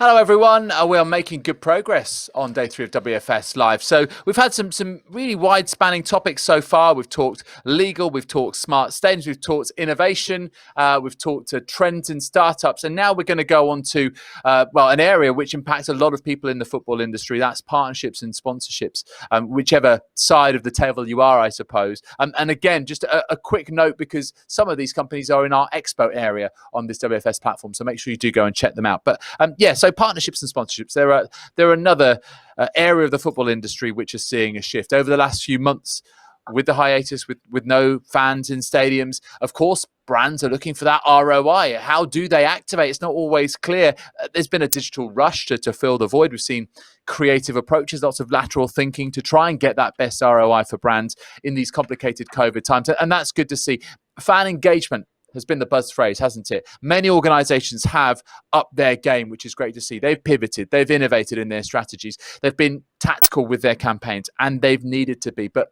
Hello, everyone. We are making good progress on day 3 of WFS Live. So we've had some really wide-spanning topics so far. We've talked legal, we've talked smart stadiums, we've talked innovation, we've talked trends in startups, and now we're going to go on to, an area which impacts a lot of people in the football industry. That's partnerships and sponsorships, whichever side of the table you are, I suppose. And again, just a quick note, because some of these companies are in our expo area on this WFS platform, so make sure you do go and check them out. But so partnerships and sponsorships, they're another area of the football industry which is seeing a shift over the last few months. With the hiatus, with no fans in stadiums, of course, brands are looking for that ROI. How do they activate? It's not always clear. There's been a digital rush to fill the void. We've seen creative approaches, lots of lateral thinking to try and get that best ROI for brands in these complicated COVID times. And that's good to see. Fan engagement has been the buzz phrase, hasn't it? Many organizations have upped their game, which is great to see. They've pivoted, they've innovated in their strategies, they've been tactical with their campaigns, and they've needed to be. But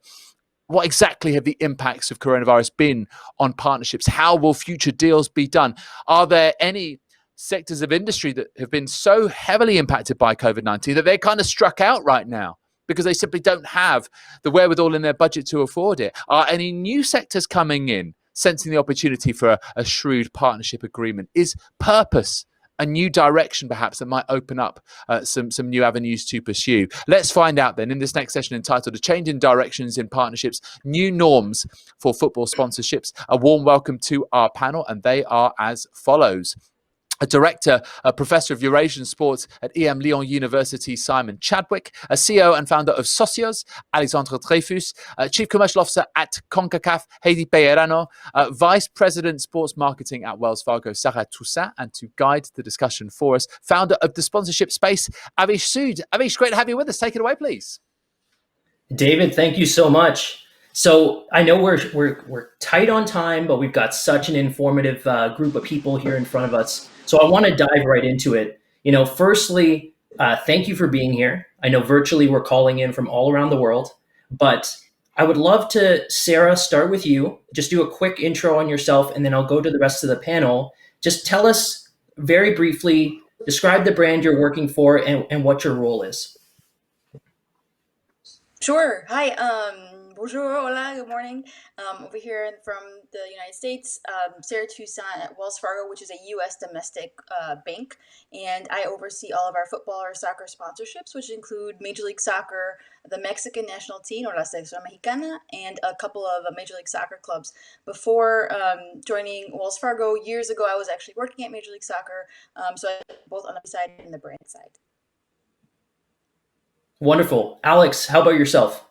what exactly have the impacts of coronavirus been on partnerships? How will future deals be done? Are there any sectors of industry that have been so heavily impacted by COVID-19 that they're kind of struck out right now because they simply don't have the wherewithal in their budget to afford it? Are any new sectors coming in, sensing the opportunity for a shrewd partnership agreement? Is purpose a new direction, perhaps, that might open up some new avenues to pursue? Let's find out then in this next session entitled A Change in Directions in Partnerships, New Norms for Football Sponsorships. A warm welcome to our panel, and they are as follows. A director, a professor of Eurasian sports at Lyon University, Simon Chadwick, a CEO and founder of Socios, Alexandre Dreyfus, chief commercial officer at Concacaf, Heidi Pellerano, vice president sports marketing at WellsFargo, Sara Toussaint, and to guide the discussion for us, founder of the sponsorship space, Avish Sood. Avish, great to have you with us. Take it away, please. David, thank you so much. So I know we're tight on time, but we've got such an informative group of people here in front of us. So I want to dive right into it. Firstly, thank you for being here. I know virtually we're calling in from all around the world, but I would love to, Sara, start with you. Just do a quick intro on yourself, and then I'll go to the rest of the panel. Just tell us very briefly, describe the brand you're working for and what your role is. Sure. Hi. Bonjour. Hola. Good morning. Over here from the United States, Sara Toussaint at WellsFargo, which is a U.S. domestic bank, and I oversee all of our football or soccer sponsorships, which include Major League Soccer, the Mexican national team, or la Selección Mexicana, and a couple of Major League Soccer clubs. Before joining WellsFargo years ago, I was actually working at Major League Soccer, so I both on the side and the brand side. Wonderful. Alex, how about yourself?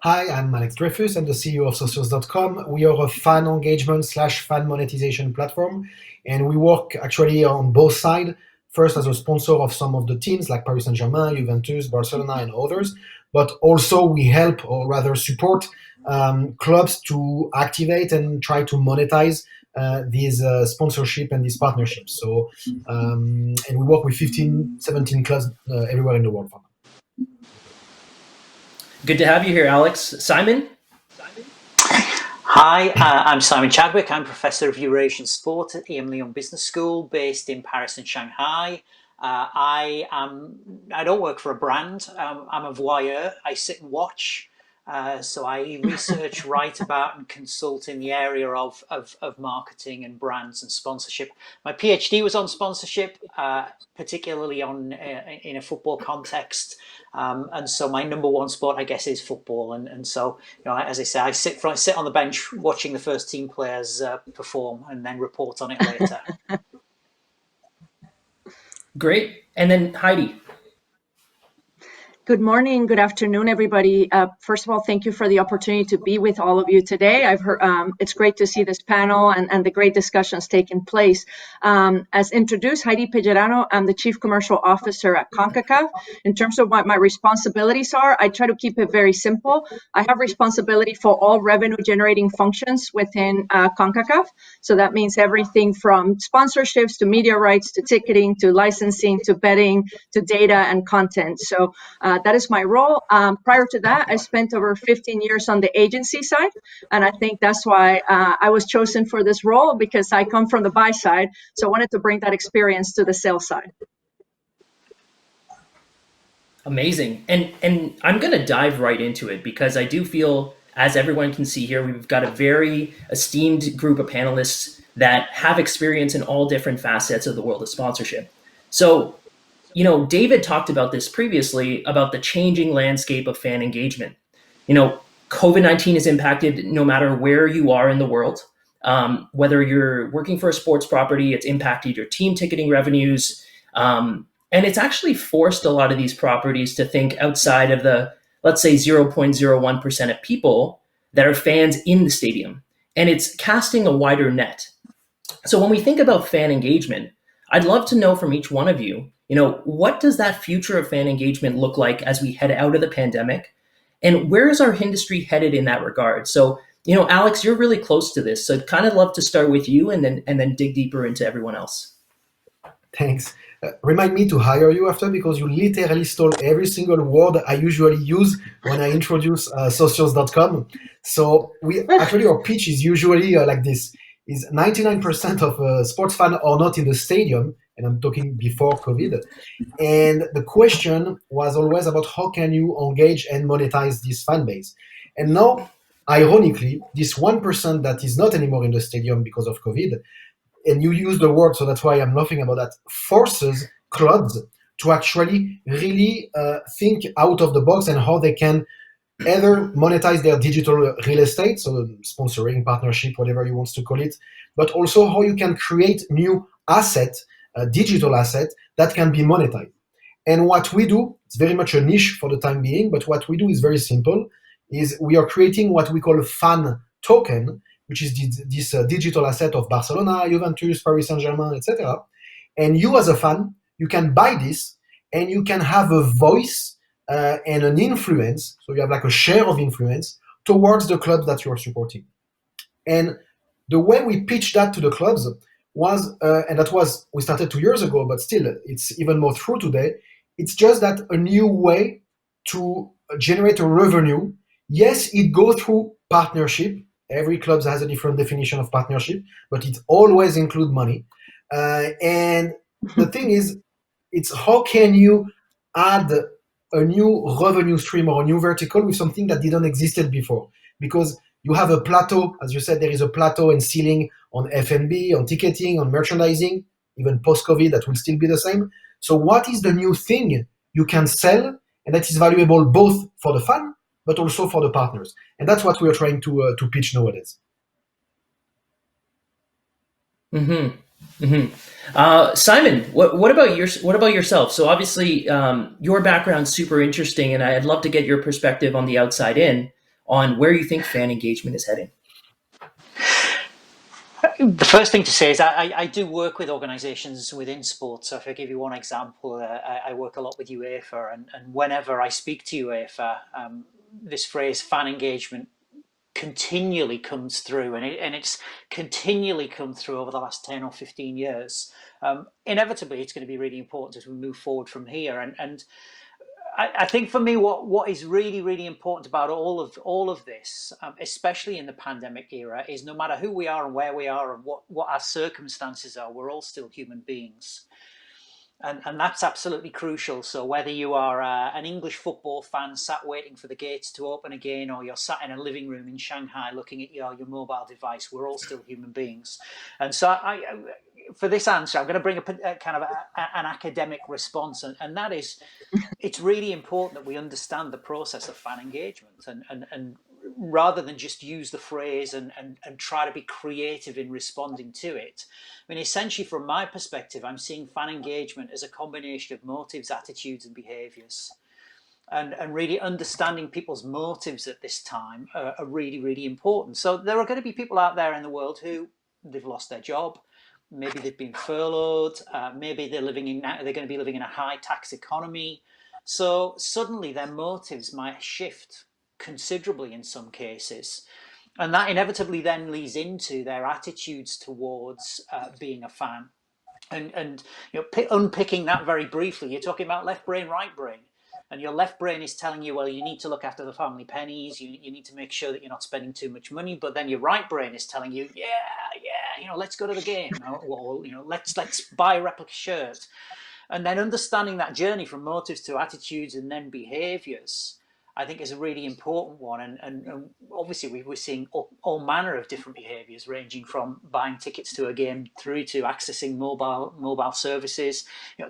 Hi, I'm Alex Dreyfus. I'm the CEO of Socios.com. We are a fan engagement / fan monetization platform, and we work actually on both sides. First, as a sponsor of some of the teams like Paris Saint-Germain, Juventus, Barcelona, and others, but also we help, or rather support, clubs to activate and try to monetize these sponsorship and these partnerships. So, and we work with 15, 17 clubs everywhere in the world. Good to have you here, Alex. Simon? Hi, I'm Simon Chadwick. I'm Professor of Eurasian Sport at Lyon Business School based in Paris and Shanghai. I don't work for a brand. I'm a voyeur. I sit and watch. So I research, write about and consult in the area of marketing and brands and sponsorship. My PhD was on sponsorship, particularly in a football context. And so my number one sport, I guess, is football. And so, as I say, I sit on the bench watching the first team players perform and then report on it later. Great. And then Heidi. Good morning, good afternoon, everybody. First of all, thank you for the opportunity to be with all of you today. I've heard it's great to see this panel and the great discussions taking place. As introduced, Heidi Pellerano, I'm the Chief Commercial Officer at Concacaf. In terms of what my responsibilities are, I try to keep it very simple. I have responsibility for all revenue-generating functions within Concacaf. So that means everything from sponsorships to media rights to ticketing to licensing to betting to data and content. So that is my role. Prior to that, I spent over 15 years on the agency side, and I think that's why I was chosen for this role, because I come from the buy side, so I wanted to bring that experience to the sales side. Amazing. And I'm going to dive right into it because I do feel, as everyone can see here, we've got a very esteemed group of panelists that have experience in all different facets of the world of sponsorship. So, David talked about this previously about the changing landscape of fan engagement. COVID-19 has impacted no matter where you are in the world. Whether you're working for a sports property, it's impacted your team ticketing revenues. And it's actually forced a lot of these properties to think outside of the, let's say, 0.01% of people that are fans in the stadium. And it's casting a wider net. So when we think about fan engagement, I'd love to know from each one of you, what does that future of fan engagement look like as we head out of the pandemic? And where is our industry headed in that regard? So, Alex, you're really close to this. So I'd kind of love to start with you and then dig deeper into everyone else. Thanks. Remind me to hire you after, because you literally stole every single word I usually use when I introduce socials.com. So our pitch is usually like this: is 99% of sports fans are not in the stadium, and I'm talking before COVID. And the question was always about how can you engage and monetize this fan base. And now, ironically, this 1% that is not anymore in the stadium because of COVID, and you use the word, so that's why I'm laughing about that, forces clubs to actually really think out of the box and how they can either monetize their digital real estate, so sponsoring, partnership, whatever you want to call it, but also how you can create new asset, digital asset that can be monetized. And what we do, it's very much a niche for the time being, but what we do is very simple, is we are creating what we call a fan token, which is this digital asset of Barcelona, Juventus, Paris Saint-Germain, etc. And you as a fan, you can buy this and you can have a voice and an influence. So you have like a share of influence towards the clubs that you're supporting. And the way we pitched that to the clubs was, we started 2 years ago, but still it's even more true today. It's just that a new way to generate a revenue. Yes, it goes through partnership. Every club has a different definition of partnership, but it always includes money. And the thing is, it's how can you add a new revenue stream or a new vertical with something that didn't existed before? Because you have a plateau, as you said, there is a plateau and ceiling on F&B, on ticketing, on merchandising, even post-COVID, that will still be the same. So what is the new thing you can sell and that is valuable both for the fan, but also for the partners? And that's what we are trying to pitch nowadays. Mm-hmm. Mm-hmm. Simon, what about yourself? So obviously, your background's super interesting, and I'd love to get your perspective on the outside in on where you think fan engagement is heading. The first thing to say is I do work with organisations within sports. So if I give you one example, I work a lot with UEFA, and whenever I speak to UEFA, this phrase fan engagement continually comes through, and it's continually come through over the last 10 or 15 years. Inevitably, it's going to be really important as we move forward from here. And I think for me, what is really, really important about all of this, especially in the pandemic era, is no matter who we are and where we are and what our circumstances are, we're all still human beings. And that's absolutely crucial. So whether you are an English football fan sat waiting for the gates to open again, or you're sat in a living room in Shanghai looking at your mobile device, we're all still human beings. And so for this answer, I'm going to bring up a kind of an academic response, and that is, it's really important that we understand the process of fan engagement, and rather than just use the phrase and try to be creative in responding to it. I mean, essentially, from my perspective, I'm seeing fan engagement as a combination of motives, attitudes, and behaviours. And really understanding people's motives at this time are really, really important. So there are going to be people out there in the world who they've lost their job. Maybe they've been furloughed. Maybe they're going to be living in a high tax economy. So suddenly their motives might shift considerably in some cases. And that inevitably then leads into their attitudes towards being a fan. And unpicking that very briefly, you're talking about left brain, right brain. And your left brain is telling you, well, you need to look after the family pennies. You need to make sure that you're not spending too much money. But then your right brain is telling you, let's go to the game. Or let's buy a replica shirt. And then understanding that journey from motives to attitudes and then behaviours, I think, is a really important one. And obviously we're seeing all manner of different behaviours, ranging from buying tickets to a game through to accessing mobile services.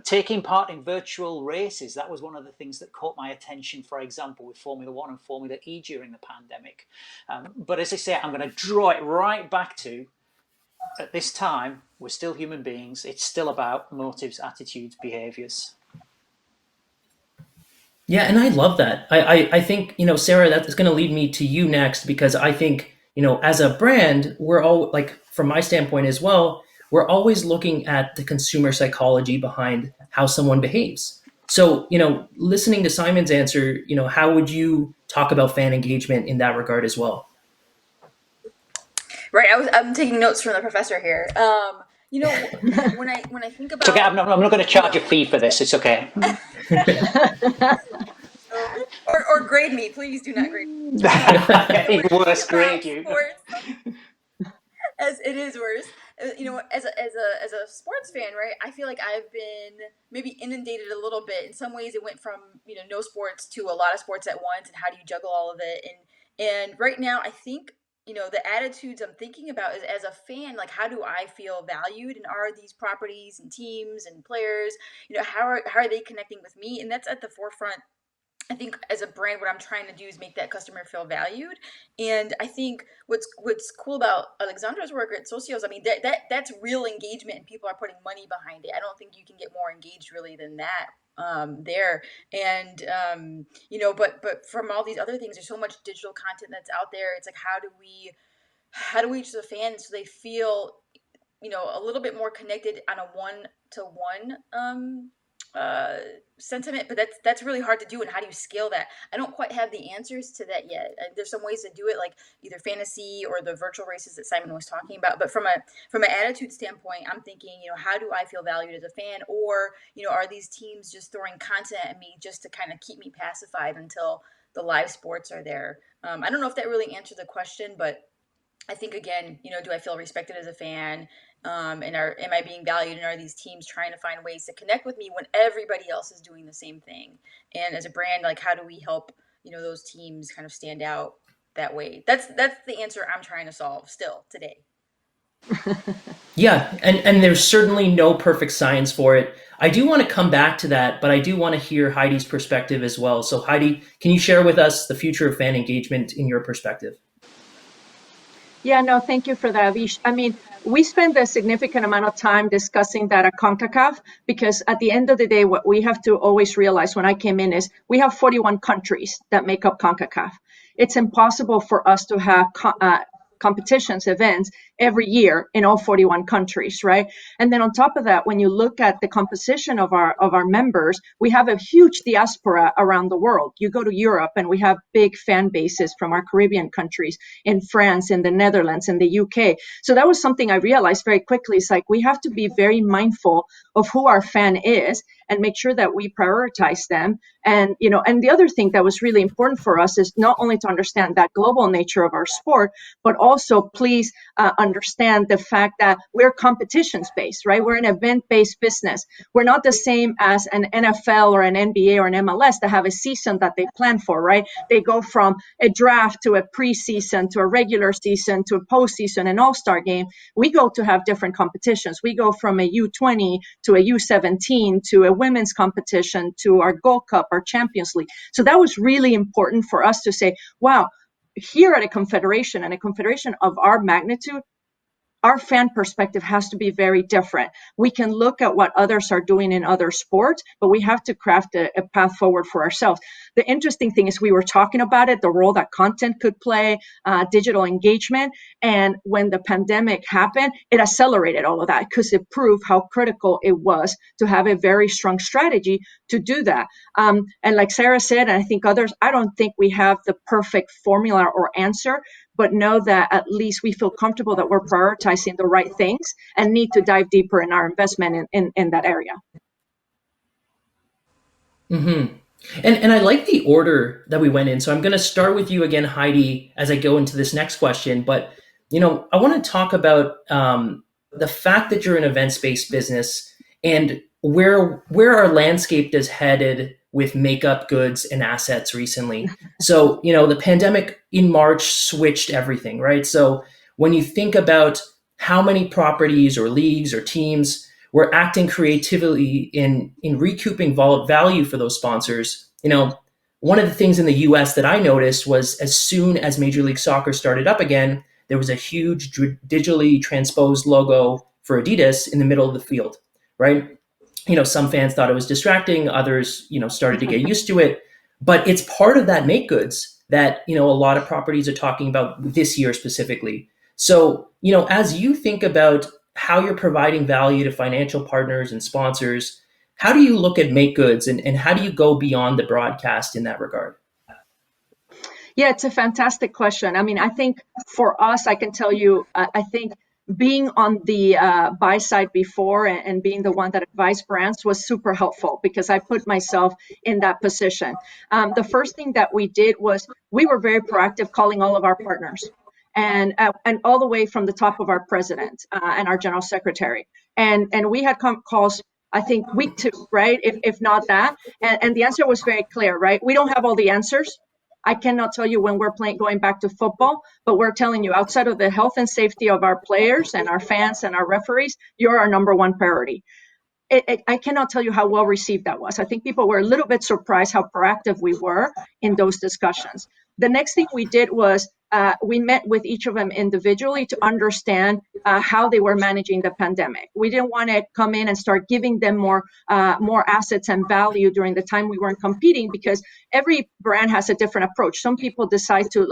Taking part in virtual races, that was one of the things that caught my attention, for example, with Formula One and Formula E during the pandemic. But as I say, I'm going to draw it right back to, at this time, we're still human beings. It's still about motives, attitudes, behaviours. Yeah, and I love that. I think, Sara, that's going to lead me to you next, because I think, as a brand, we're all, like, from my standpoint as well, we're always looking at the consumer psychology behind how someone behaves. So, listening to Simon's answer, how would you talk about fan engagement in that regard as well? Right, I'm taking notes from the professor here. When I think about, It's okay. I'm not going to charge a fee for this. It's okay. or grade me, please do not grade me. Even worse, grade you. As it is worse, as a sports fan, right? I feel like I've been maybe inundated a little bit. In some ways, it went from no sports to a lot of sports at once, and how do you juggle all of it? And right now, I think the attitudes I'm thinking about is, as a fan, like, how do I feel valued, and are these properties and teams and players, how are they connecting with me? And that's at the forefront. I think as a brand, what I'm trying to do is make that customer feel valued. And I think what's cool about Alexandre's work at Socios, I mean, that's real engagement, and people are putting money behind it. I don't think you can get more engaged really than that there. And but from all these other things, there's so much digital content that's out there. It's like, how do we reach the fans so they feel a little bit more connected on a one-to-one sentiment? But that's really hard to do. And how do you scale that? I don't quite have the answers to that yet. There's some ways to do it, like either fantasy or the virtual races that Simon was talking about. But from an attitude standpoint, I'm thinking, how do I feel valued as a fan? Or are these teams just throwing content at me just to kind of keep me pacified until the live sports are there? I don't know if that really answered the question, but I think, again, do I feel respected as a fan? And am I being valued? And are these teams trying to find ways to connect with me when everybody else is doing the same thing? And as a brand, like, how do we help, those teams kind of stand out that way? That's the answer I'm trying to solve still today. Yeah, and there's certainly no perfect science for it. I do want to come back to that, but I do want to hear Heidi's perspective as well. So Heidi, can you share with us the future of fan engagement in your perspective? Yeah, no, thank you for that, Avish. I mean, we spend a significant amount of time discussing that at Concacaf, because at the end of the day, what we have to always realize when I came in is we have 41 countries that make up Concacaf. It's impossible for us to have competitions, events every year in all 41 countries, right? And then on top of that, when you look at the composition of our members, we have a huge diaspora around the world. You go to Europe and we have big fan bases from our Caribbean countries, in France, in the Netherlands, in the UK. So that was something I realized very quickly. It's like, we have to be very mindful of who our fan is and make sure that we prioritize them. And, and the other thing that was really important for us is not only to understand that global nature of our sport, but also please understand the fact that we're competitions-based, right? We're an event-based business. We're not the same as an NFL or an NBA or an MLS that have a season that they plan for, right? They go from a draft to a preseason to a regular season to a postseason, an all-star game. We go to have different competitions. We go from a U20 to a U17 to a women's competition to our Gold Cup, our Champions League. So that was really important for us to say, wow, here at a confederation, and a confederation of our magnitude, our fan perspective has to be very different. We can look at what others are doing in other sports, but we have to craft a path forward for ourselves. The interesting thing is, we were talking about it, the role that content could play, digital engagement. And when the pandemic happened, it accelerated all of that, because it proved how critical it was to have a very strong strategy to do that. And like Sara said, and I think others, I don't think we have the perfect formula or answer, but know that at least we feel comfortable that we're prioritizing the right things and need to dive deeper in our investment in that area. Mm-hmm. And I like the order that we went in. So I'm going to start with you again, Heidi, as I go into this next question. But, I want to talk about the fact that you're an events-based business, and where our landscape is headed with makeup goods and assets recently. So, the pandemic in March switched everything, right? So when you think about how many properties or leagues or teams were acting creatively in recouping value for those sponsors, one of the things in the US that I noticed was as soon as Major League Soccer started up again, there was a huge digitally transposed logo for Adidas in the middle of the field, right? Some fans thought it was distracting, others, started to get used to it. But it's part of that make goods that, a lot of properties are talking about this year specifically. So, as you think about how you're providing value to financial partners and sponsors, how do you look at make goods and how do you go beyond the broadcast in that regard? Yeah, it's a fantastic question. I mean, I think for us, I can tell you, I think being on the buy side before and being the one that advised brands was super helpful because I put myself in that position. The first thing that we did was we were very proactive calling all of our partners and all the way from the top of our president and our general secretary. And we had calls, I think week 2, right? If not that. And the answer was very clear, right? We don't have all the answers. I cannot tell you when we're going back to football, but we're telling you outside of the health and safety of our players and our fans and our referees, you're our number one priority. I cannot tell you how well received that was. I think people were a little bit surprised how proactive we were in those discussions. The next thing we did was we met with each of them individually to understand how they were managing the pandemic. We didn't want to come in and start giving them more assets and value during the time we weren't competing because every brand has a different approach. Some people decide to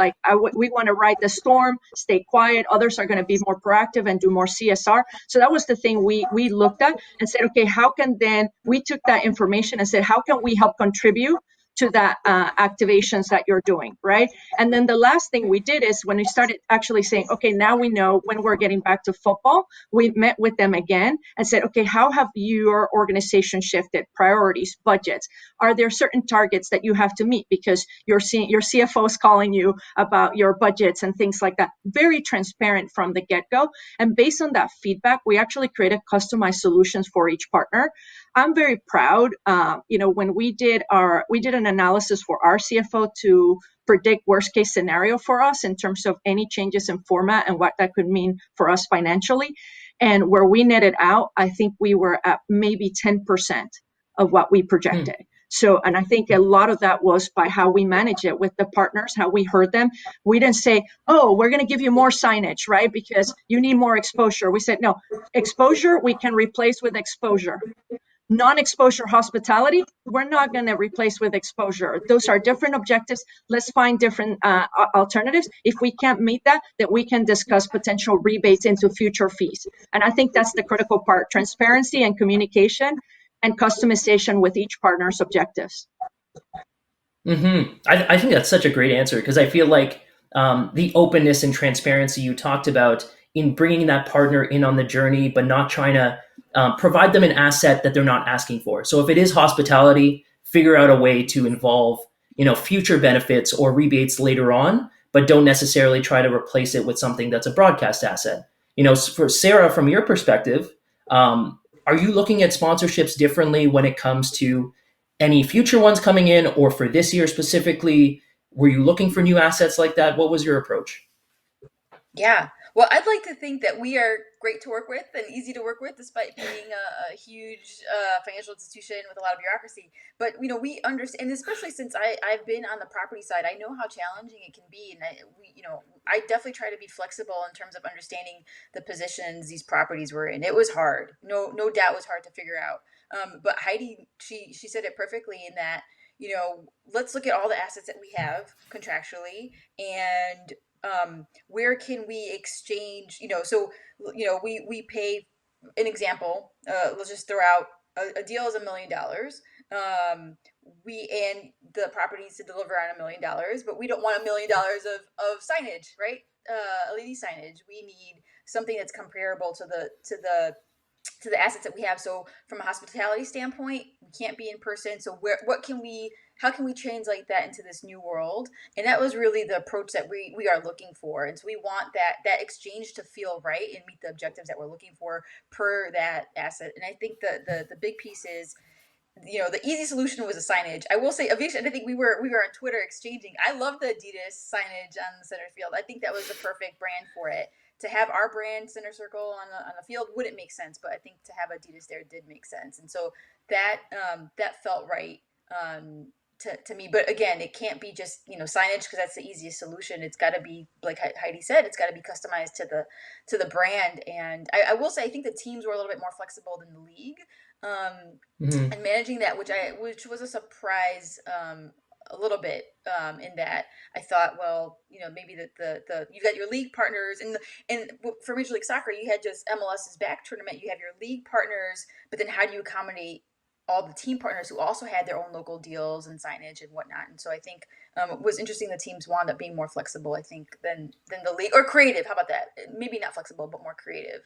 we want to ride the storm, stay quiet. Others are going to be more proactive and do more CSR. So that was the thing we looked at and said, okay, how can then we took that information and said, how can we help contribute to that activations that you're doing, right? And then the last thing we did is when we started actually saying, okay, now we know when we're getting back to football, we met with them again and said, okay, how have your organization shifted? Priorities, budgets? Are there certain targets that you have to meet because you're seeing your CFO is calling you about your budgets and things like that? Very transparent from the get-go. And based on that feedback, we actually created customized solutions for each partner. I'm very proud. When we did an analysis for our CFO to predict worst case scenario for us in terms of any changes in format and what that could mean for us financially. And where we netted out, I think we were at maybe 10% of what we projected. So, and I think a lot of that was by how we manage it with the partners, how we heard them. We didn't say, oh, we're going to give you more signage, right? Because you need more exposure. We said, no, exposure we can replace with exposure. Non-exposure hospitality, we're not going to replace with exposure. Those are different objectives. Let's find different alternatives. If we can't meet that we can discuss potential rebates into future fees. And I think that's the critical part, transparency and communication and customization with each partner's objectives. I think that's such a great answer because I feel like the openness and transparency you talked about in bringing that partner in on the journey, but not trying to provide them an asset that they're not asking for. So if it is hospitality, figure out a way to involve, future benefits or rebates later on, but don't necessarily try to replace it with something that's a broadcast asset. For Sara, from your perspective, are you looking at sponsorships differently when it comes to any future ones coming in or for this year specifically? Were you looking for new assets like that? What was your approach? Yeah. Well, I'd like to think that we are great to work with and easy to work with, despite being a huge financial institution with a lot of bureaucracy. But we understand, and especially since I've been on the property side, I know how challenging it can be, and I definitely try to be flexible in terms of understanding the positions these properties were in. It was hard, no doubt, it was hard to figure out. But Heidi, she said it perfectly in that let's look at all the assets that we have contractually and where can we exchange, so, we pay an example, let's just throw out a deal is $1 million. And the property needs to deliver on $1 million, but we don't want $1 million of signage, right? LED signage. We need something that's comparable to the assets that we have. So from a hospitality standpoint, we can't be in person. So what can we how can we translate that into this new world? And that was really the approach that we are looking for. And so we want that exchange to feel right and meet the objectives that we're looking for per that asset. And I think the big piece is, the easy solution was a signage. I will say, Avisha, I think we were on Twitter exchanging. I love the Adidas signage on the center field. I think that was the perfect brand for it. To have our brand center circle on the field wouldn't make sense, but I think to have Adidas there did make sense, and so that felt right to me. But again, it can't be just signage, because that's the easiest solution. It's got to be, like Heidi said, it's got to be customized to the brand. And I will say, I think the teams were a little bit more flexible than the league. And managing that, which was a surprise a little bit, in that I thought, well, maybe the you got your league partners, and for Major League Soccer, you had just MLS's back tournament, you have your league partners, but then how do you accommodate all the team partners who also had their own local deals and signage and whatnot? And so I think it was interesting the teams wound up being more flexible, I think, than the league, or creative. How about that? Maybe not flexible, but more creative.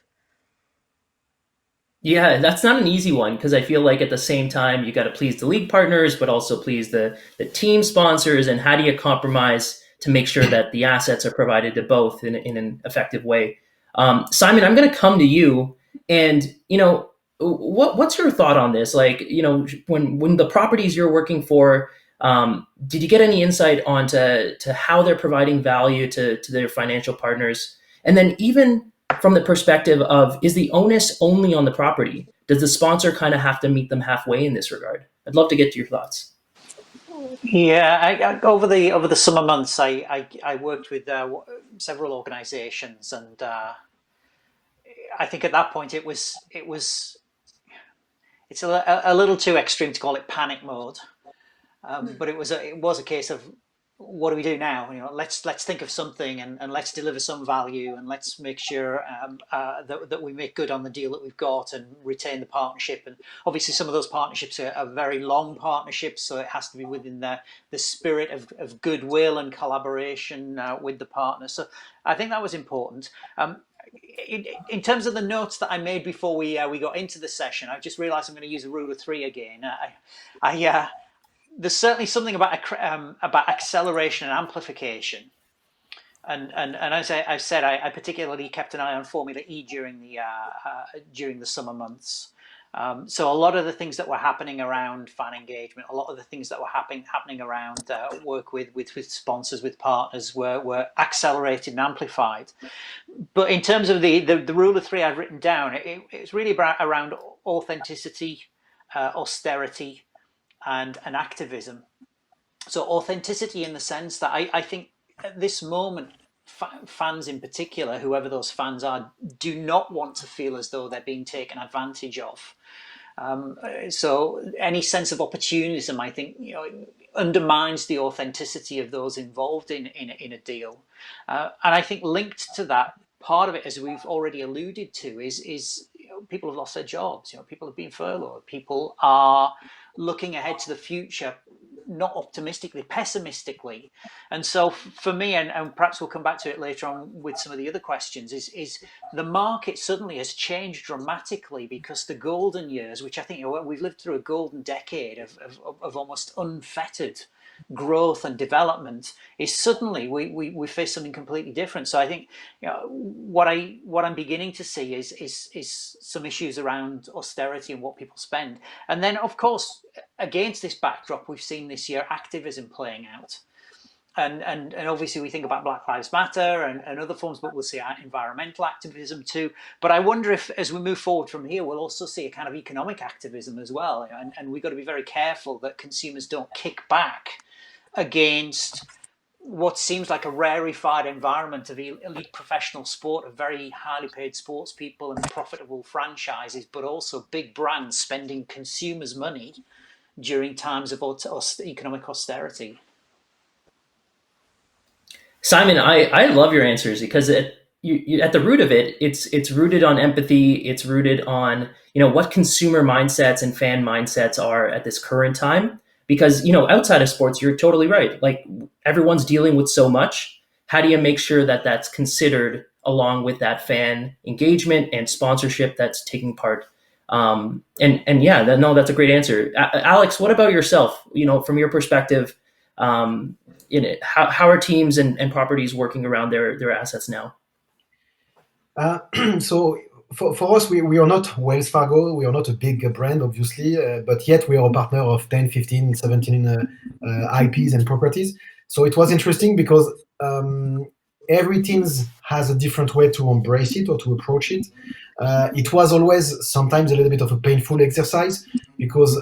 Yeah, that's not an easy one, because I feel like at the same time you got to please the league partners, but also please the team sponsors. And how do you compromise to make sure that the assets are provided to both in an effective way? Simon, I'm going to come to you, and what's your thought on this? Like, when the properties you're working for, did you get any insight onto how they're providing value to their financial partners? And then even from the perspective of, is the onus only on the property? Does the sponsor kind of have to meet them halfway in this regard? I'd love to get your thoughts. Yeah, over the summer months, I worked with several organisations, and I think at that point it's a little too extreme to call it panic mode, but it was a case of, what do we do now? Let's think of something, and let's deliver some value, and let's make sure that we make good on the deal that we've got and retain the partnership. And obviously, some of those partnerships are very long partnerships, so it has to be within the spirit of goodwill and collaboration with the partner. So I think that was important. In terms of the notes that I made before we got into the session, I've just realised I'm going to use a rule of three again. There's certainly something about acceleration and amplification, and as I said, I particularly kept an eye on Formula E during the summer months. So a lot of the things that were happening around fan engagement, a lot of the things that were happening around work with sponsors, with partners, were accelerated and amplified. But in terms of the rule of three I've written down, it's really around authenticity, austerity, and activism. So authenticity, in the sense that I think at this moment, fans in particular, whoever those fans are, do not want to feel as though they're being taken advantage of. So any sense of opportunism, I think, undermines the authenticity of those involved in a deal. And I think linked to that, part of it, as we've already alluded to, is people have lost their jobs. People have been furloughed. People are looking ahead to the future, not optimistically, pessimistically. And so for me, and perhaps we'll come back to it later on with some of the other questions, is the market suddenly has changed dramatically, because the golden years, which I think we've lived through a golden decade of almost unfettered growth and development, is suddenly we face something completely different. So I think what I'm beginning to see is some issues around austerity and what people spend. And then, of course, against this backdrop, we've seen this year activism playing out. And obviously we think about Black Lives Matter and other forms, but we'll see environmental activism too. But I wonder if, as we move forward from here, we'll also see a kind of economic activism as well. And we've got to be very careful that consumers don't kick back against what seems like a rarefied environment of elite professional sport, of very highly paid sports people and profitable franchises, but also big brands spending consumers' money during times of economic austerity. Simon, I love your answers, because at the root of it, it's rooted on empathy. It's rooted on what consumer mindsets and fan mindsets are at this current time. Because outside of sports, you're totally right. Like, everyone's dealing with so much. How do you make sure that that's considered along with that fan engagement and sponsorship that's taking part And yeah, no, that's a great answer. Alex, what about yourself? From your perspective, how are teams and properties working around their assets now? So for us, we are not WellsFargo. We are not a big brand, obviously, but yet we are a partner of 10, 15, 17 IPs and properties. So it was interesting because every team has a different way to embrace it or to approach it. It was always sometimes a little bit of a painful exercise because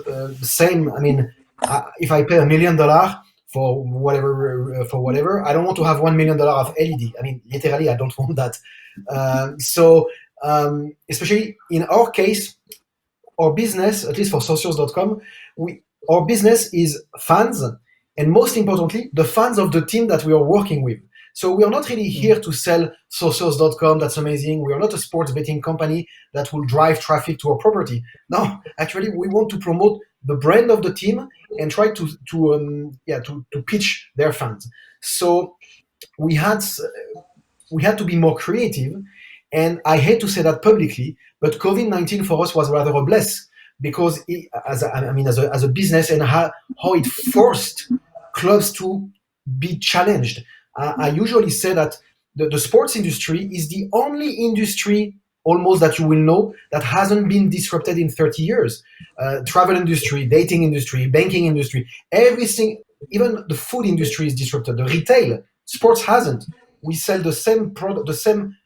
if I pay $1 million for whatever, I don't want to have $1 million of LED. Literally, I don't want that. Especially in our case, our business, at least for socials.com, our business is fans, and most importantly, the fans of the team that we are working with. So we are not really here to sell socials.com, that's amazing. We are not a sports betting company that will drive traffic to our property. No, actually, we want to promote the brand of the team and try to pitch their fans. So we had to be more creative, and I hate to say that publicly, but COVID-19 for us was rather a bless because as a business and how it forced clubs to be challenged. I usually say that the sports industry is the only industry almost that you will know that hasn't been disrupted in 30 years. Travel industry, dating industry, banking industry, everything, even the food industry is disrupted. The retail, sports hasn't. We sell the same product, the same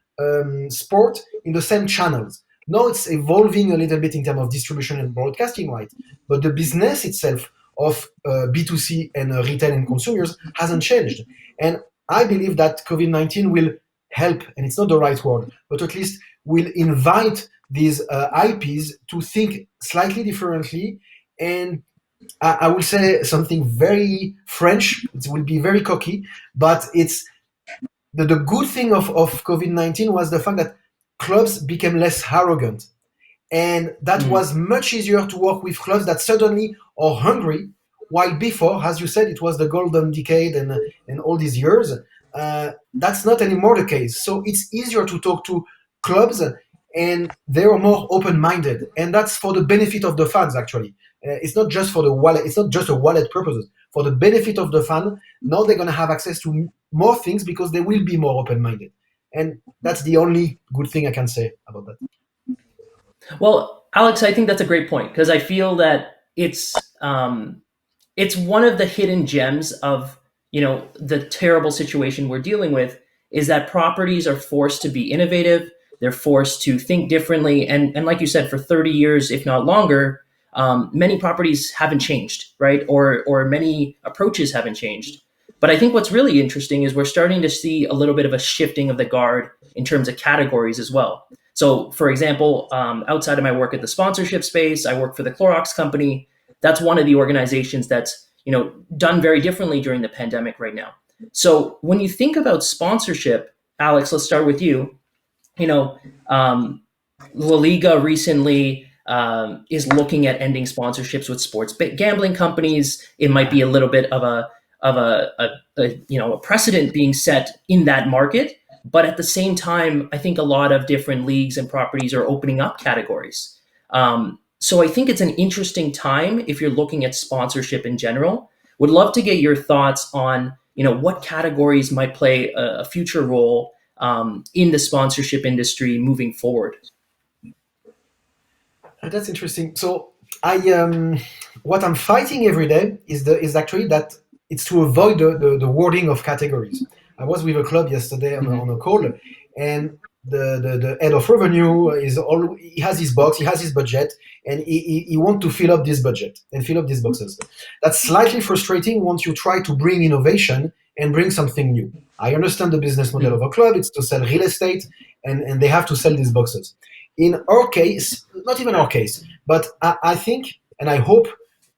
sport in the same channels. Now it's evolving a little bit in terms of distribution and broadcasting rights, but the business itself of B2C and retail and consumers hasn't changed. And I believe that COVID-19 will help, and it's not the right word, but at least will invite these IPs to think slightly differently. And I will say something very French, it will be very cocky, but it's the good thing of COVID-19 was the fact that clubs became less arrogant. And that was much easier to work with clubs that suddenly are hungry, while before, as you said, it was the golden decade and all these years. That's not anymore the case. So it's easier to talk to clubs, and they are more open-minded. And that's for the benefit of the fans, actually. It's not just for the wallet. It's not just a wallet purposes. For the benefit of the fan, now they're going to have access to more things because they will be more open-minded. And that's the only good thing I can say about that. Well, Alex, I think that's a great point because I feel that it's one of the hidden gems of the terrible situation we're dealing with is that properties are forced to be innovative. They're forced to think differently, and like you said, for 30 years, if not longer, many properties haven't changed, right? Or many approaches haven't changed. But I think what's really interesting is we're starting to see a little bit of a shifting of the guard in terms of categories as well. So, for example, outside of my work at the sponsorship space, I work for the Clorox company. That's one of the organizations that's done very differently during the pandemic right now. So when you think about sponsorship, Alex, let's start with you. La Liga recently is looking at ending sponsorships with sports gambling companies. It might be a little bit of a precedent being set in that market. But at the same time, I think a lot of different leagues and properties are opening up categories. So I think it's an interesting time if you're looking at sponsorship in general. Would love to get your thoughts on, what categories might play a future role in the sponsorship industry moving forward. That's interesting. So what I'm fighting every day is actually that it's to avoid the wording of categories. I was with a club yesterday on a call, and the head of revenue he has his box, he has his budget, and he wants to fill up this budget and fill up these boxes. That's slightly frustrating once you try to bring innovation and bring something new. I understand the business model of a club, it's to sell real estate, and they have to sell these boxes. In our case, not even our case, but I think, and I hope,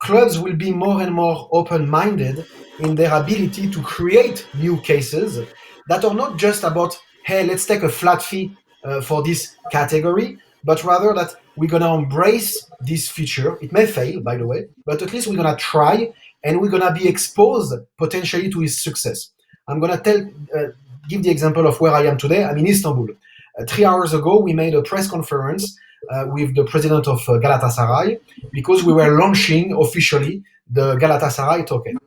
clubs will be more and more open-minded in their ability to create new cases that are not just about, hey, let's take a flat fee for this category, but rather that we're going to embrace this feature. It may fail, by the way, but at least we're going to try, and we're going to be exposed potentially to its success. I'm going to give the example of where I am today. I'm in Istanbul. 3 hours ago, we made a press conference with the president of Galatasaray because we were launching officially the Galatasaray token.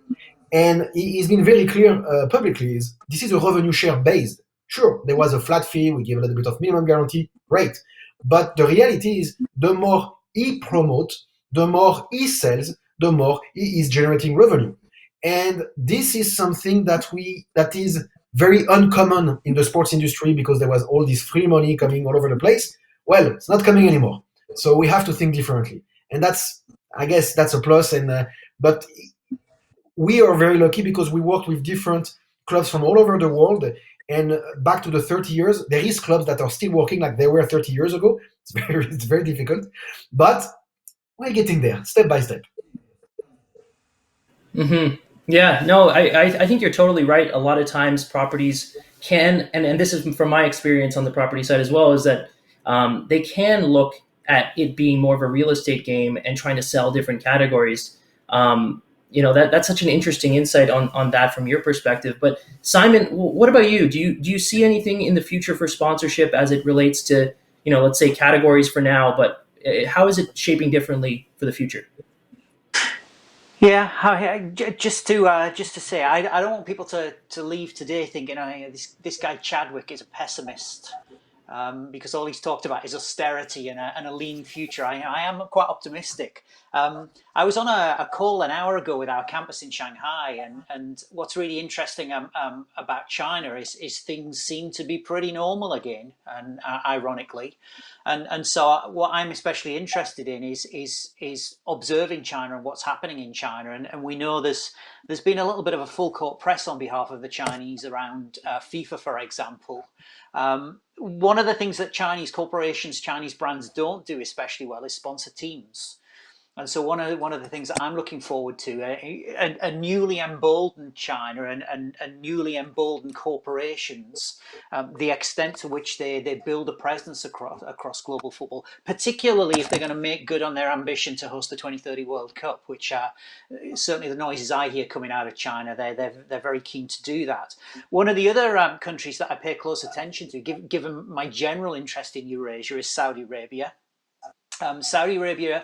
And he's been very clear publicly, this is a revenue share based. Sure, there was a flat fee, we give a little bit of minimum guarantee, great. But the reality is the more he promotes, the more he sells, the more he is generating revenue. And this is something that is very uncommon in the sports industry because there was all this free money coming all over the place. Well, it's not coming anymore. So we have to think differently. And I guess that's a plus. But we are very lucky because we worked with different clubs from all over the world. And back to the 30 years, there is clubs that are still working like they were 30 years ago. It's very difficult. But we're getting there, step by step. Mm-hmm. Yeah, no, I think you're totally right. A lot of times properties can, and this is from my experience on the property side as well, is that they can look at it being more of a real estate game and trying to sell different categories. That's such an interesting insight on that from your perspective. But Simon, what about you? Do you see anything in the future for sponsorship as it relates to, let's say categories for now, but how is it shaping differently for the future? Yeah, just to say, I don't want people to leave today thinking, this guy Chadwick is a pessimist, because all he's talked about is austerity and a lean future. I am quite optimistic. I was on a call an hour ago with our campus in Shanghai, and what's really interesting about China is things seem to be pretty normal again, and ironically. And so what I'm especially interested in is observing China and what's happening in China. And we know there's been a little bit of a full court press on behalf of the Chinese around FIFA, for example. One of the things that Chinese corporations, Chinese brands don't do especially well is sponsor teams. And so one of the things that I'm looking forward to, a newly emboldened China and newly emboldened corporations, the extent to which they build a presence across global football, particularly if they're going to make good on their ambition to host the 2030 World Cup, which certainly the noises I hear coming out of China, they're very keen to do that. One of the other countries that I pay close attention to, given my general interest in Eurasia, is Saudi Arabia. Saudi Arabia,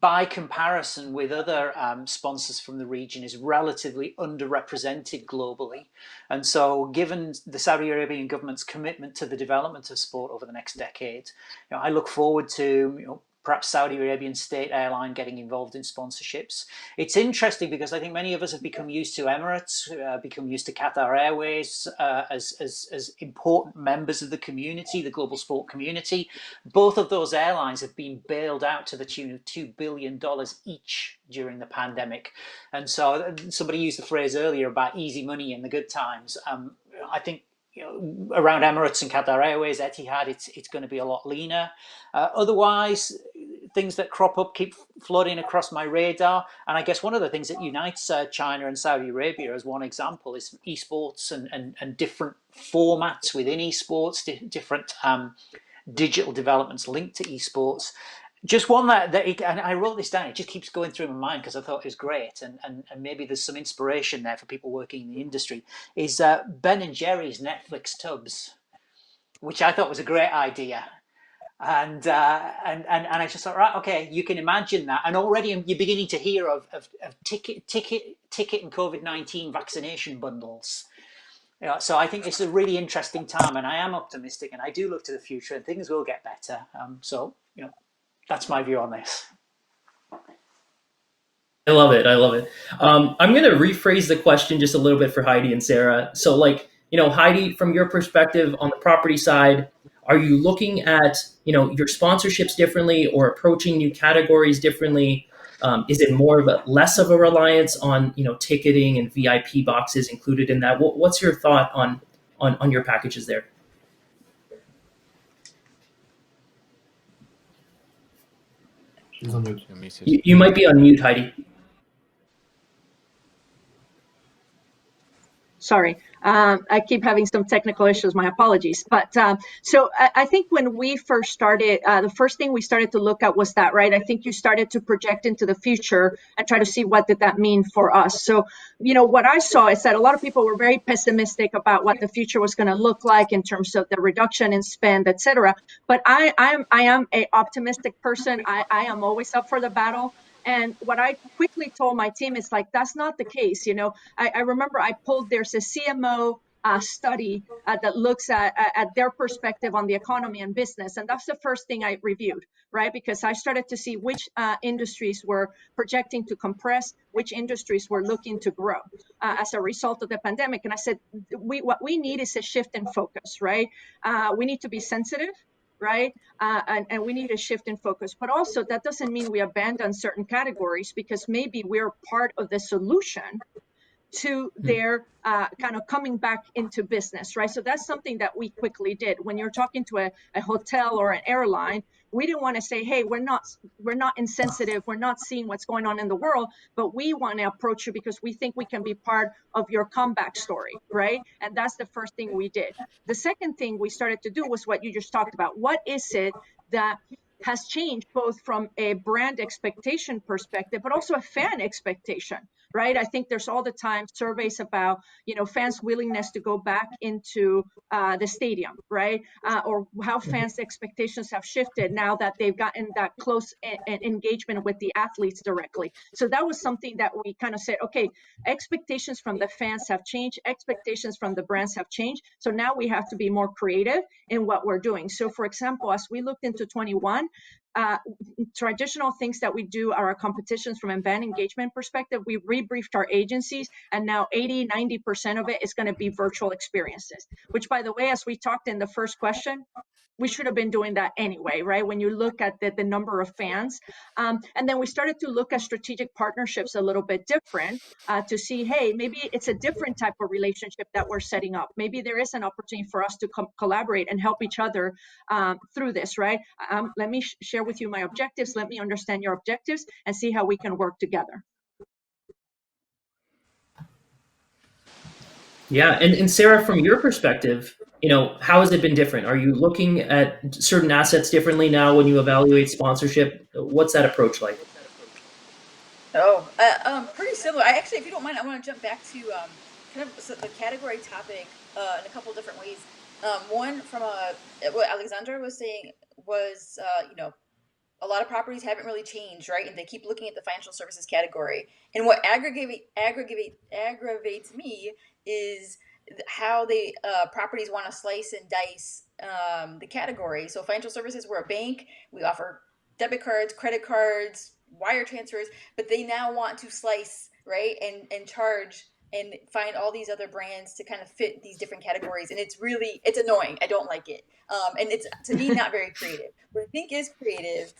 by comparison with other sponsors from the region, is relatively underrepresented globally. And so given the Saudi Arabian government's commitment to the development of sport over the next decade, I look forward to perhaps Saudi Arabian state airline getting involved in sponsorships. It's interesting because I think many of us have become used to Emirates, become used to Qatar Airways as important members of the community, the global sport community. Both of those airlines have been bailed out to the tune of $2 billion each during the pandemic. And so somebody used the phrase earlier about easy money in the good times. I think around Emirates and Qatar Airways, Etihad, it's going to be a lot leaner. Otherwise, things that crop up keep floating across my radar. And I guess one of the things that unites China and Saudi Arabia, as one example, is esports and different formats within esports, different digital developments linked to esports. Just one and I wrote this down, it just keeps going through my mind because I thought it was great, and maybe there's some inspiration there for people working in the industry, is Ben and Jerry's Netflix Tubs, which I thought was a great idea. And I just thought, right, okay, you can imagine that. And already you're beginning to hear of ticket and COVID-19 vaccination bundles. So I think it's a really interesting time, and I am optimistic, and I do look to the future, and things will get better. That's my view on this. I love it. I'm going to rephrase the question just a little bit for Heidi and Sara. So Heidi, from your perspective on the property side, are you looking at, your sponsorships differently or approaching new categories differently? Is it more of less of a reliance on, ticketing and VIP boxes included in that? What's your thought on your packages there? She's on mute. You might be on mute, Heidi. Sorry. I keep having some technical issues. My apologies. But so I think when we first started, the first thing we started to look at was that, right? I think you started to project into the future and try to see what did that mean for us. So, what I saw is that a lot of people were very pessimistic about what the future was going to look like in terms of the reduction in spend, et cetera. But I am a optimistic person. I am always up for the battle. And what I quickly told my team is like, that's not the case. I remember there's a CMO study that looks at their perspective on the economy and business. And that's the first thing I reviewed, right? Because I started to see which industries were projecting to compress, which industries were looking to grow as a result of the pandemic. And I said, what we need is a shift in focus, right? We need to be sensitive, right? And we need a shift in focus. But also that doesn't mean we abandon certain categories, because maybe we're part of the solution to their kind of coming back into business, right? So that's something that we quickly did. When you're talking to a hotel or an airline, we didn't want to say, hey, we're not insensitive, we're not seeing what's going on in the world, but we want to approach you because we think we can be part of your comeback story, right? And that's the first thing we did. The second thing we started to do was what you just talked about. What is it that has changed both from a brand expectation perspective, but also a fan expectation, right? I think there's all the time surveys about, fans' willingness to go back into the stadium, right? Or how fans' expectations have shifted now that they've gotten that close engagement with the athletes directly. So that was something that we kind of said, okay, expectations from the fans have changed, expectations from the brands have changed. So now we have to be more creative in what we're doing. So for example, as we looked into 21, traditional things that we do are our competitions from a fan engagement perspective. We rebriefed our agencies, and now 80-90% of it is going to be virtual experiences, which, by the way, as we talked in the first question, we should have been doing that anyway, right? When you look at the number of fans. And then we started to look at strategic partnerships a little bit different to see, hey, maybe it's a different type of relationship that we're setting up. Maybe there is an opportunity for us to collaborate and help each other through this, right? Let me share with you my objectives. Let me understand your objectives and see how we can work together. Yeah, and Sara, from your perspective, how has it been different? Are you looking at certain assets differently now when you evaluate sponsorship? What's that approach like? Pretty similar. I actually, if you don't mind, I want to jump back to kind of the category topic in a couple of different ways. One, from what Alexandre was saying was, a lot of properties haven't really changed, right? And they keep looking at the financial services category. And what aggravates me is how they properties want to slice and dice the category. So financial services, we're a bank. We offer debit cards, credit cards, wire transfers, but they now want to slice, right, and charge and find all these other brands to kind of fit these different categories. And it's annoying. I don't like it. And it's, to me, not very creative. What I think is creative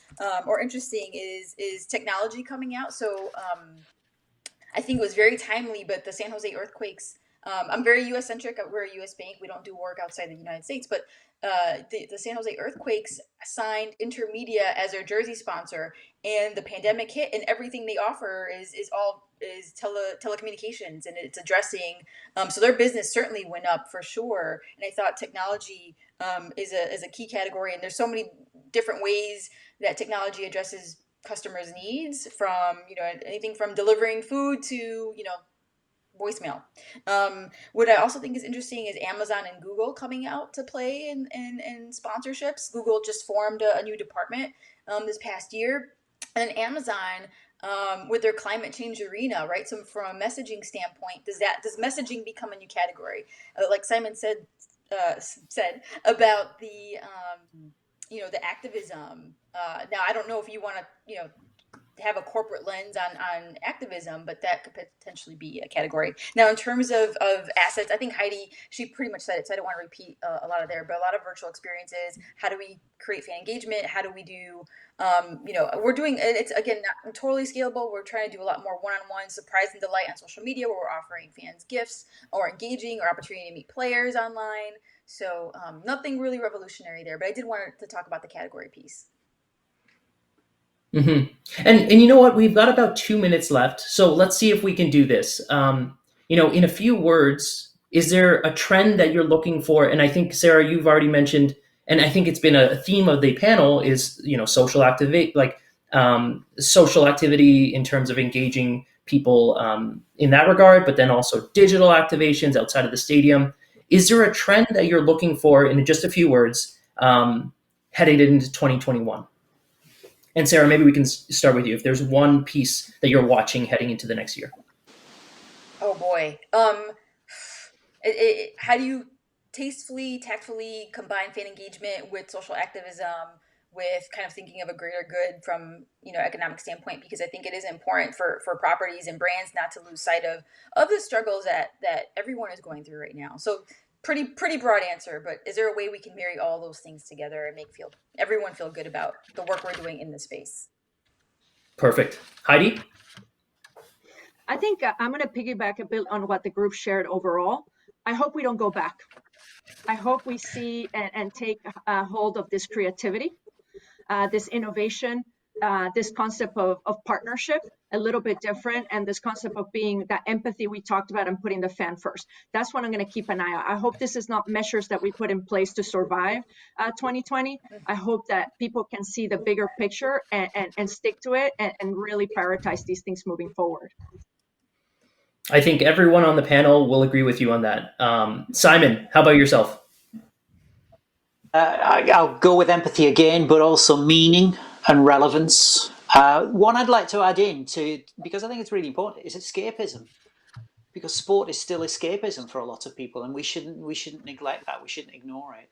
or interesting is technology coming out. So I think it was very timely, but the San Jose earthquakes, I'm very U.S. centric. We're a U.S. bank. We don't do work outside the United States, but the San Jose earthquakes signed Intermedia as their jersey sponsor, and the pandemic hit, and everything they offer is telecommunications, and it's addressing. So their business certainly went up for sure. And I thought technology is a key category, and there's so many different ways that technology addresses customers' needs, from anything from delivering food to voicemail. What I also think is interesting is Amazon and Google coming out to play in sponsorships. Google just formed a new department this past year, and Amazon with their climate change arena, right? So from a messaging standpoint, does messaging become a new category? Like Simon said about the the activism. Now I don't know if you want to have a corporate lens on activism, but that could potentially be a category. Now, in terms of assets, I think Heidi, she pretty much said it, so I don't want to repeat a lot of there, but a lot of virtual experiences. How do we create fan engagement? How do we do, we're doing, it's again, not totally scalable. We're trying to do a lot more one-on-one surprise and delight on social media, where we're offering fans gifts or engaging or opportunity to meet players online. So nothing really revolutionary there, but I did want to talk about the category piece. Mm-hmm. And you know what? We've got about 2 minutes left, so let's see if we can do this. In a few words, is there a trend that you're looking for? And I think, Sara, you've already mentioned, and I think it's been a theme of the panel is, social activity, social activity in terms of engaging people in that regard, but then also digital activations outside of the stadium. Is there a trend that you're looking for, in just a few words, headed into 2021? And Sara, maybe we can start with you. If there's one piece that you're watching heading into the next year. Oh boy. How do you tastefully, tactfully combine fan engagement with social activism, with kind of thinking of a greater good from economic standpoint? Because I think it is important for properties and brands not to lose sight of the struggles that everyone is going through right now. So pretty broad answer, but is there a way we can marry all those things together and make everyone feel good about the work we're doing in this space? Perfect. Heidi? I think I'm going to piggyback a bit on what the group shared overall. I hope we don't go back. I hope we see and take hold of this creativity, this innovation, this concept of partnership, a little bit different, and this concept of being that empathy we talked about and putting the fan first. That's what I'm going to keep an eye on. I hope this is not measures that we put in place to survive 2020. I hope that people can see the bigger picture and stick to it and really prioritize these things moving forward. I think everyone on the panel will agree with you on that. Simon, how about yourself? I'll go with empathy again, but also meaning and relevance. One I'd like to add in because I think it's really important, is escapism. Because sport is still escapism for a lot of people, and we shouldn't neglect that. We shouldn't ignore it.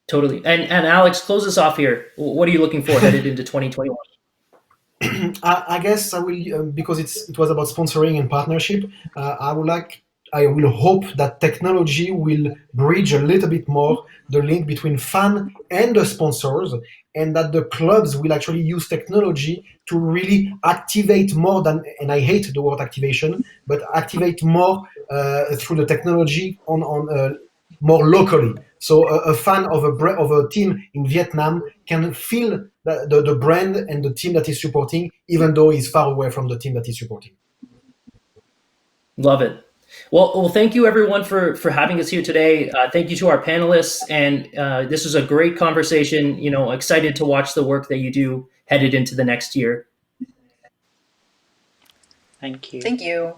Totally. And Alex, close us off here. What are you looking for headed into 2021? I guess I will, because it was about sponsoring and partnership. I will hope that technology will bridge a little bit more the link between fan and the sponsors, and that the clubs will actually use technology to really activate more than, and I hate the word activation, but activate more through the technology on more locally. So a fan of a team in Vietnam can feel the brand and the team that he's supporting, even though he's far away from the team that he's supporting. Love it. Well, thank you everyone for having us here today. Thank you to our panelists, and this was a great conversation. Excited to watch the work that you do headed into the next year. Thank you. Thank you.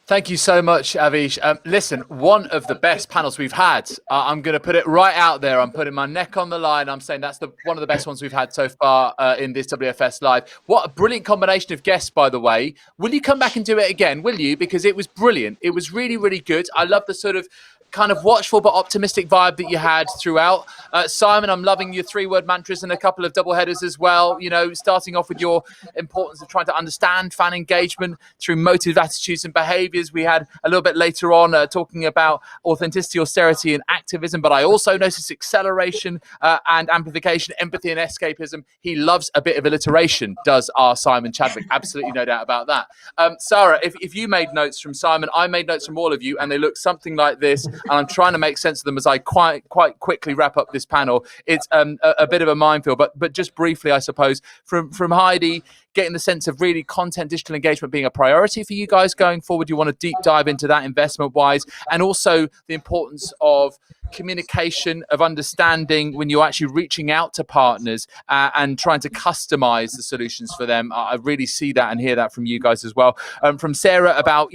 Thank you so much, Avish. Listen, one of the best panels we've had. I'm going to put it right out there. I'm putting my neck on the line. I'm saying that's one of the best ones we've had so far in this WFS Live. What a brilliant combination of guests, by the way. Will you come back and do it again, will you? Because it was brilliant. It was really, really good. I love the sort of kind of watchful but optimistic vibe that you had throughout. Simon, I'm loving your 3-word mantras and a couple of double headers as well. Starting off with your importance of trying to understand fan engagement through motive attitudes and behaviors. We had a little bit later on talking about authenticity, austerity and activism, but I also noticed acceleration and amplification, empathy and escapism. He loves a bit of alliteration, does our Simon Chadwick. Absolutely no doubt about that. Sara, if you made notes from Simon, I made notes from all of you, and they look something like this. And I'm trying to make sense of them as I quite quickly wrap up this panel. It's a bit of a minefield, but just briefly, I suppose, from Heidi, getting the sense of really content, digital engagement being a priority for you guys going forward. You want to deep dive into that investment-wise, and also the importance of communication, of understanding when you're actually reaching out to partners and trying to customize the solutions for them. I really see that and hear that from you guys as well. From Sara about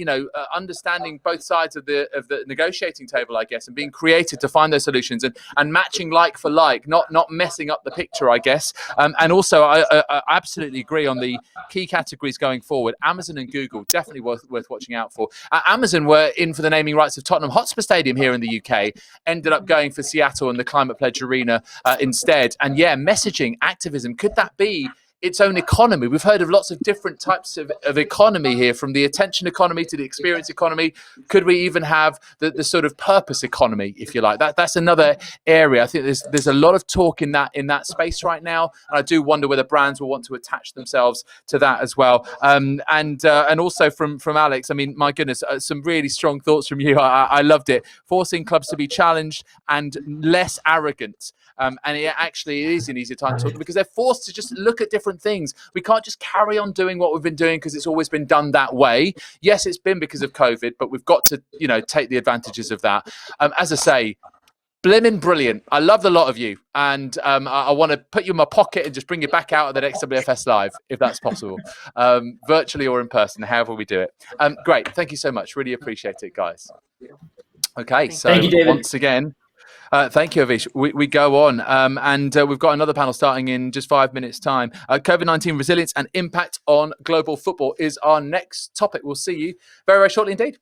understanding both sides of the negotiating table, I guess, and being creative to find those solutions and matching like for like, not messing up the picture, I guess. And also, I absolutely agree on the key categories going forward. Amazon and Google definitely worth watching out for. Amazon were in for the naming rights of Tottenham Hotspur Stadium here in the UK. Ended up going for Seattle and the Climate Pledge Arena instead. And yeah, messaging, activism, could that be its own economy? We've heard of lots of different types of economy here, from the attention economy to the experience economy. Could we even have the sort of purpose economy, if you like? That's another area. I think there's a lot of talk in that space right now, and I do wonder whether brands will want to attach themselves to that as well. And also from Alex, I mean, my goodness, some really strong thoughts from you. I loved it. Forcing clubs to be challenged and less arrogant. And it is an easier time to talk, because they're forced to just look at different different things. We can't just carry on doing what we've been doing because it's always been done that way. Yes, it's been because of COVID, but we've got to, take the advantages of that. As I say, blimmin' brilliant. I love the lot of you. And I want to put you in my pocket and just bring you back out at the next WFS Live, if that's possible, virtually or in person, however we do it. Great. Thank you so much. Really appreciate it, guys. Okay. So Thank you, David. once again, thank you, Avish. We go on, and we've got another panel starting in just 5 minutes' time. COVID-19 resilience and impact on global football is our next topic. We'll see you very, very shortly indeed.